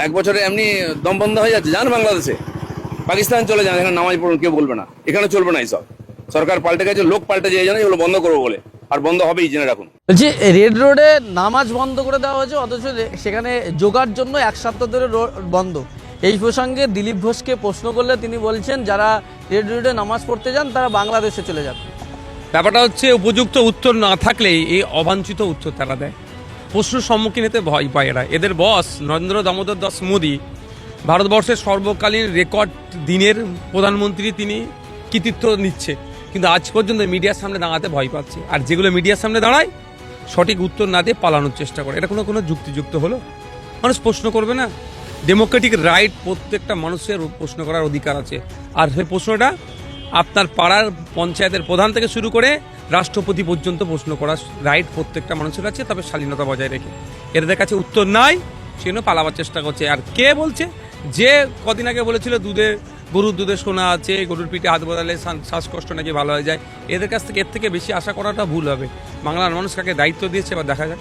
এক বছরে এমনি দম বন্ধ হয়ে যাচ্ছে। যান বাংলাদেশে, পাকিস্তান চলে যান, এখানে নামাজ পড়ুন, কেউ বলবে না। এখানে চলবে না এইসব। সরকার পাল্টে গেছে, লোক পাল্টে যায়, জানে এগুলো বন্ধ করবো বলে, আর বন্ধ হবেই, জেনে রাখুন। বলছি রেড রোডে নামাজ বন্ধ করে দেওয়া হয়েছে, অথচ সেখানে যোগার জন্য 1 সপ্তাহ ধরে বন্ধ। এই প্রসঙ্গে দিলীপ ঘোষকে প্রশ্ন করলে তিনি বলছেন যারা রেড রোডে নামাজ পড়তে যান তারা বাংলাদেশে চলে যান। ব্যাপারটা হচ্ছে উপযুক্ত উত্তর না থাকলেই এই অবাঞ্ছিত উত্তর তারা দেয়। প্রশ্নের সম্মুখীন হতে ভয় পায় এরা। এদের বস নরেন্দ্র দামোদর দাস মোদী ভারতবর্ষের সর্বকালীন রেকর্ড দিনের প্রধানমন্ত্রী, তিনি কৃতিত্ব নিচ্ছে, কিন্তু আজ পর্যন্ত মিডিয়ার সামনে দাঁড়াতে ভয় পাচ্ছে। আর যেগুলো মিডিয়ার সামনে দাঁড়ায় সঠিক উত্তর না দিয়ে পালানোর চেষ্টা করে, এটা কোনো যুক্তিযুক্ত হলো? মানুষ প্রশ্ন করবে না? ডেমোক্রেটিক রাইট, প্রত্যেকটা মানুষের প্রশ্ন করার অধিকার আছে। আর সেই প্রশ্নটা আপনার পাড়ার পঞ্চায়েতের প্রধান থেকে শুরু করে রাষ্ট্রপতি পর্যন্ত প্রশ্ন করার রাইট প্রত্যেকটা মানুষের আছে, তবে শালীনতা বজায় রেখে। এদের কাছে উত্তর নাই, সেজন্য পালাবার চেষ্টা করছে। আর কে বলছে? যে কদিন আগে বলেছিল গরুর দুধে সোনা আছে, গরুর পিঠে হাত বদলালে শ্বাসকষ্ট নাকি ভালো হয়ে যায়, এদের কাছ থেকে এর থেকে বেশি আশা করাটা ভুল হবে। বাংলার মানুষ কাকে দায়িত্ব দিয়েছে এবার দেখা যাক।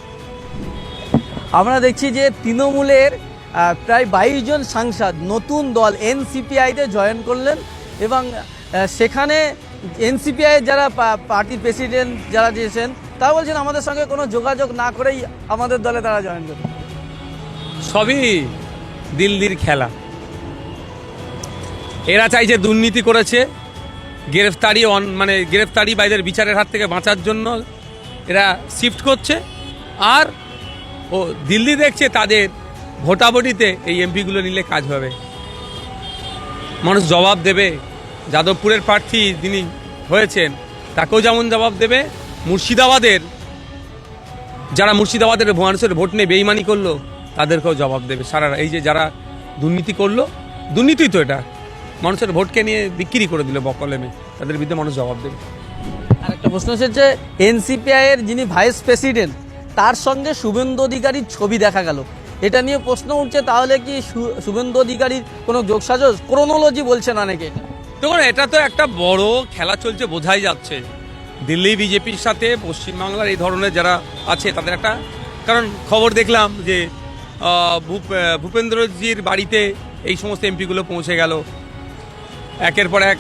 আমরা দেখছি যে তৃণমূলের প্রায় 22 জন সাংসদ নতুন দল এনসিপিআইতে জয়েন করলেন, এবং সেখানে এনসিপিআই যারা পার্টির প্রেসিডেন্ট যারা দিয়েছেন তারা বলছেন আমাদের সঙ্গে কোনো যোগাযোগ না করেই আমাদের দলে তারা জয়েন করবে। সবই দিল্লির খেলা। এরা চাইছে দুর্নীতি করেছে, গ্রেফতারি বা এদের বিচারের হাত থেকে বাঁচার জন্য এরা শিফট করছে। আর ও দিল্লি দেখছে তাদের ভোটাভুটিতে এই এমপিগুলো নিলে কাজ হবে, মানুষ জবাব দেবে। যাদবপুরের প্রার্থী যিনি হয়েছেন তাকেও যেমন জবাব দেবে, মুর্শিদাবাদের মানুষের ভোট নিয়ে বেইমানি করলো তাদেরকেও জবাব দেবে। এই যে যারা দুর্নীতি করলো, দুর্নীতি তো এটা, মানুষের ভোটকে নিয়ে বিক্রি করে দিল বকলেমে, তাদের বিরুদ্ধে মানুষ জবাব দেবে। আর একটা প্রশ্ন এসেছে, এনসিপিআইয়ের যিনি ভাইস প্রেসিডেন্ট তার সঙ্গে শুভেন্দু অধিকারীর ছবি দেখা গেল, এটা নিয়ে প্রশ্ন উঠছে তাহলে কি শুভেন্দু অধিকারীর কোনো যোগসাজশ, ক্রোনোলজি বলছেন অনেকে। দেখুন, এটা তো একটা বড় খেলা চলছে, বোঝাই যাচ্ছে। দিল্লি বিজেপির সাথে পশ্চিমবাংলার এই ধরনের যারা আছে তাদের একটা, কারণ খবর দেখলাম যে ভূপেন্দ্রজির বাড়িতে এই সমস্ত এমপিগুলো পৌঁছে গেল, একের পর এক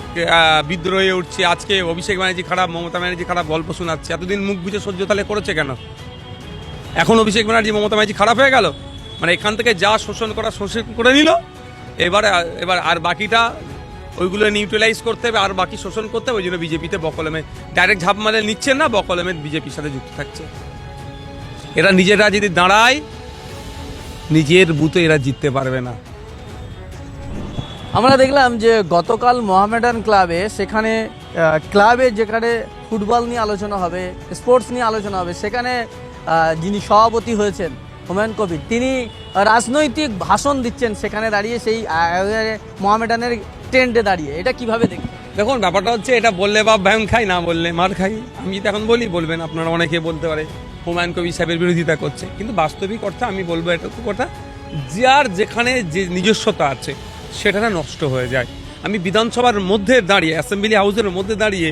বিদ্রোহ হয়ে উঠছে। আজকে অভিষেক ব্যানার্জি খারাপ, মমতা ব্যানার্জি খারাপ গল্প শোনাচ্ছে। এতদিন মুখ বুঝে সহ্য তাহলে করেছে কেন? এখন অভিষেক ব্যানার্জি মমতা ব্যানার্জি খারাপ হয়ে গেল, মানে এখান থেকে যা শোষণ করে নিল, এবার আর বাকিটা ওইগুলো নিউট্রালাইজ করতে হবে, আর বাকি শোষণ করতে হবে। ওই জন্য বিজেপিতে বকলমে ডাইরেক্ট ঝাঁপ মারে নিচ্ছেন না, বকলমে বিজেপির সাথে যুক্ত থাকছে। এরা নিজেরা যদি দাঁড়ায়, নিজের বুথে এরা জিততে পারবে না। আমরা দেখলাম যে গতকাল মোহামেডান ক্লাবে, সেখানে যেখানে ফুটবল নিয়ে আলোচনা হবে, স্পোর্টস নিয়ে আলোচনা হবে, সেখানে যিনি সভাপতি হয়েছেন হুমায়ুন কবির, তিনি রাজনৈতিক ভাষণ দিচ্ছেন সেখানে দাঁড়িয়ে, সেই মোহামেডানের টেন্টে দাঁড়িয়ে। এটা কিভাবে দেখবেন? দেখুন, ব্যাপারটা হচ্ছে, এটা বললে বাপ ভ্যাম খাই, না বললে মার খাই। আমি যদি এখন বলবেন আপনারা অনেকে বলতে পারে হুমায়ুন কবির সাহেবের বিরোধিতা করছে, কিন্তু বাস্তবিক অর্থে আমি বলবো এটুকু কথা, যার যেখানে যে নিজস্বতা আছে সেটা নষ্ট হয়ে যায়। আমি বিধানসভার মধ্যে দাঁড়িয়ে, অ্যাসেম্বলি হাউসের মধ্যে দাঁড়িয়ে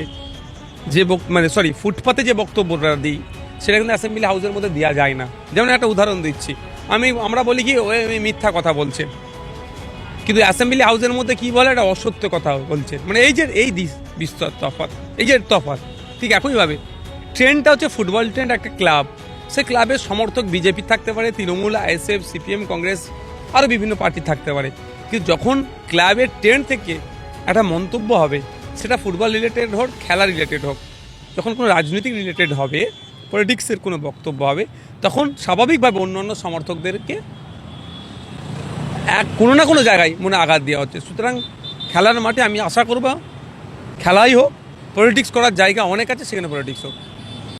যে ফুটপাতে যে বক্তব্যটা দিই, সেটা কিন্তু অ্যাসেম্বলি হাউসের মধ্যে দেওয়া যায় না। যেমন একটা উদাহরণ দিচ্ছি, আমরা বলি কি ওই মিথ্যা কথা বলছে, কিন্তু অ্যাসেম্বলি হাউসের মধ্যে কি বলে, একটা অসত্য কথা বলছে। মানে এই বিস্তর তফাৎ, এই যে তফাৎ। ঠিক একইভাবে ট্রেন্ডটা হচ্ছে ফুটবল ট্রেন্ড, একটা ক্লাব, সে ক্লাবের সমর্থক বিজেপি থাকতে পারে, তৃণমূল, আইএসএফ, সিপিএম, কংগ্রেস, আরও বিভিন্ন পার্টি থাকতে পারে। কিন্তু যখন ক্লাবের ট্রেন্ড থেকে একটা মন্তব্য হবে, সেটা ফুটবল রিলেটেড হোক, খেলা রিলেটেড হোক, যখন কোনো রাজনৈতিক রিলেটেড হবে, পলিটিক্সের কোনো বক্তব্য হবে, তখন স্বাভাবিকভাবে অন্যান্য সমর্থকদেরকে কোনো না কোনো জায়গায় মনে আঘাত দেওয়া হচ্ছে। সুতরাং খেলার মাঠে আমি আশা করব খেলাই হোক, পলিটিক্স করার জায়গা অনেক আছে, সেখানে পলিটিক্স হোক।